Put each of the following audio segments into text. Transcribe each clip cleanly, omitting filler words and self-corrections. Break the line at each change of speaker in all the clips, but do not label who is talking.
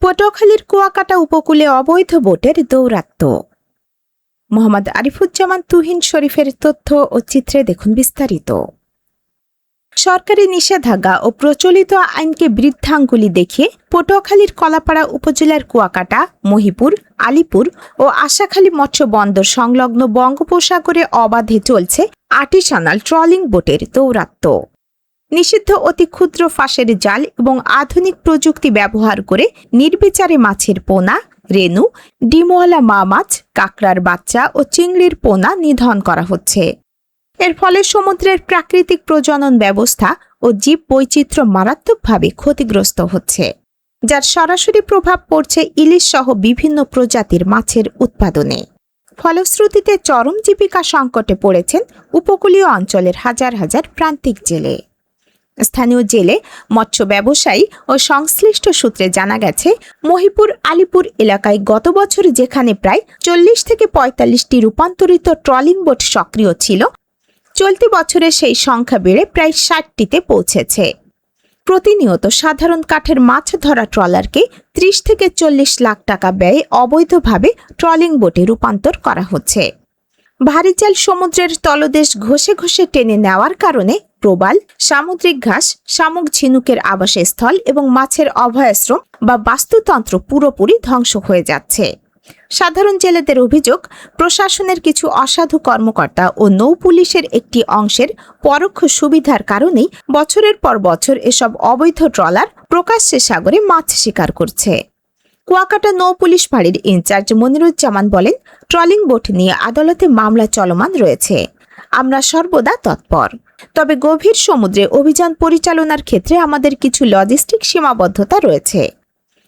পটুয়াখালীর কুয়াকাটা উপকূলে অবৈধ বোটের দৌরাত্ম্য। মোহাম্মদ আরিফুজ্জামান তুহিন শরীফের তথ্য ও চিত্রে দেখুন বিস্তারিত। সরকারি নিষেধাজ্ঞা ও প্রচলিত আইনকে বৃদ্ধাঙ্গুলি দেখিয়ে পটুয়াখালীর কলাপাড়া উপজেলার কুয়াকাটা, মহিপুর, আলীপুর ও আশাখালী মৎস্য বন্দর সংলগ্ন বঙ্গোপসাগরে অবাধে চলছে আর্টিসানাল ট্রলিং বোটের দৌরাত্ম্য। নিষিদ্ধ অতি ক্ষুদ্র ফাঁসের জাল এবং আধুনিক প্রযুক্তি ব্যবহার করে নির্বিচারে মাছের পোনা, রেনু, ডিমওয়ালা মা মাছ, কাঁকড়ার বাচ্চা ও চিংড়ির পোনা নিধন করা হচ্ছে। এর ফলে সমুদ্রের প্রাকৃতিক প্রজনন ব্যবস্থা ও জীব বৈচিত্র্য মারাত্মকভাবে ক্ষতিগ্রস্ত হচ্ছে, যার সরাসরি প্রভাব পড়ছে ইলিশ সহ বিভিন্ন প্রজাতির মাছের উৎপাদনে। ফলশ্রুতিতে চরম জীবিকা সংকটে পড়েছেন উপকূলীয় অঞ্চলের হাজার হাজার প্রান্তিক জেলে। স্থানীয় জেলে, মৎস্য ব্যবসায়ী ও সংশ্লিষ্ট সূত্রে জানা গেছে, মহিপুর, আলীপুর এলাকায় গত বছর যেখানে প্রায় 40 থেকে 45টি রূপান্তরিত ট্রলিং বোট সক্রিয় ছিল, চলতি বছরে সেই সংখ্যা বেড়ে প্রায় 60টিতে পৌঁছেছে। প্রতিনিয়ত সাধারণ কাঠের মাছ ধরা ট্রলারকে 30 থেকে 40 লাখ টাকা ব্যয়ে অবৈধভাবে ট্রলিং বোটে রূপান্তর করা হচ্ছে। ভারী জাল সমুদ্রের তলদেশ ঘষে ঘষে টেনে নেওয়ার কারণে প্রবাল, সামুদ্রিক ঘাস, শামুক ঝিনুকের আবাসস্থল এবং মাছের অভয়াশ্রম বা বাস্তুতন্ত্র পুরোপুরি ধ্বংস হয়ে যাচ্ছে। সাধারণ জেলেদের অভিযোগ, প্রশাসনের কিছু অসাধু কর্মকর্তা ও নৌ পুলিশের একটি অংশের পরোক্ষ সুবিধার কারণেই বছরের পর বছর এসব অবৈধ ট্রলার প্রকাশ্যে সাগরে মাছ শিকার করছে। কুয়াকাটা নৌ পুলিশ ফাঁড়ির ইনচার্জ মনিরুজ্জামান বলেন, ট্রলিং বোট নিয়ে আদালতে মামলা চলমান রয়েছে। আমরা সর্বদা তৎপর, তবে গভীর সমুদ্রে অভিযান পরিচালনার ক্ষেত্রে আমাদের কিছু লজিস্টিক সীমাবদ্ধতা রয়েছে।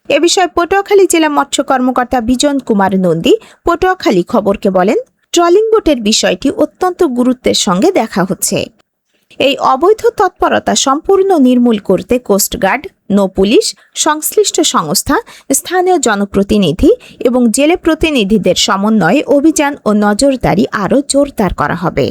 এ বিষয়ে পটুয়াখালী জেলা মৎস্য কর্মকর্তা বিজন কুমার নন্দী পটুয়াখালী খবরকে বলেন, ট্রলিং বোটের বিষয়টি অত্যন্ত গুরুত্বের সঙ্গে দেখা হচ্ছে। এই অবৈধ তৎপরতা সম্পূর্ণ নির্মূল করতে কোস্টগার্ড, নৌ পুলিশ, সংশ্লিষ্ট সংস্থা, স্থানীয় জনপ্রতিনিধি এবং জেলে প্রতিনিধিদের সমন্বয়ে অভিযান ও নজরদারি আরও জোরদার করা হবে।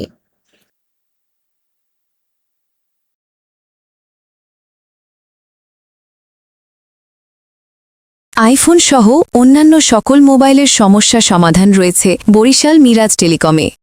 আইফোন সহ অন্যান্য সকল মোবাইলের সমস্যা সমাধান রয়েছে বরিশাল মিরাজ টেলিকমে।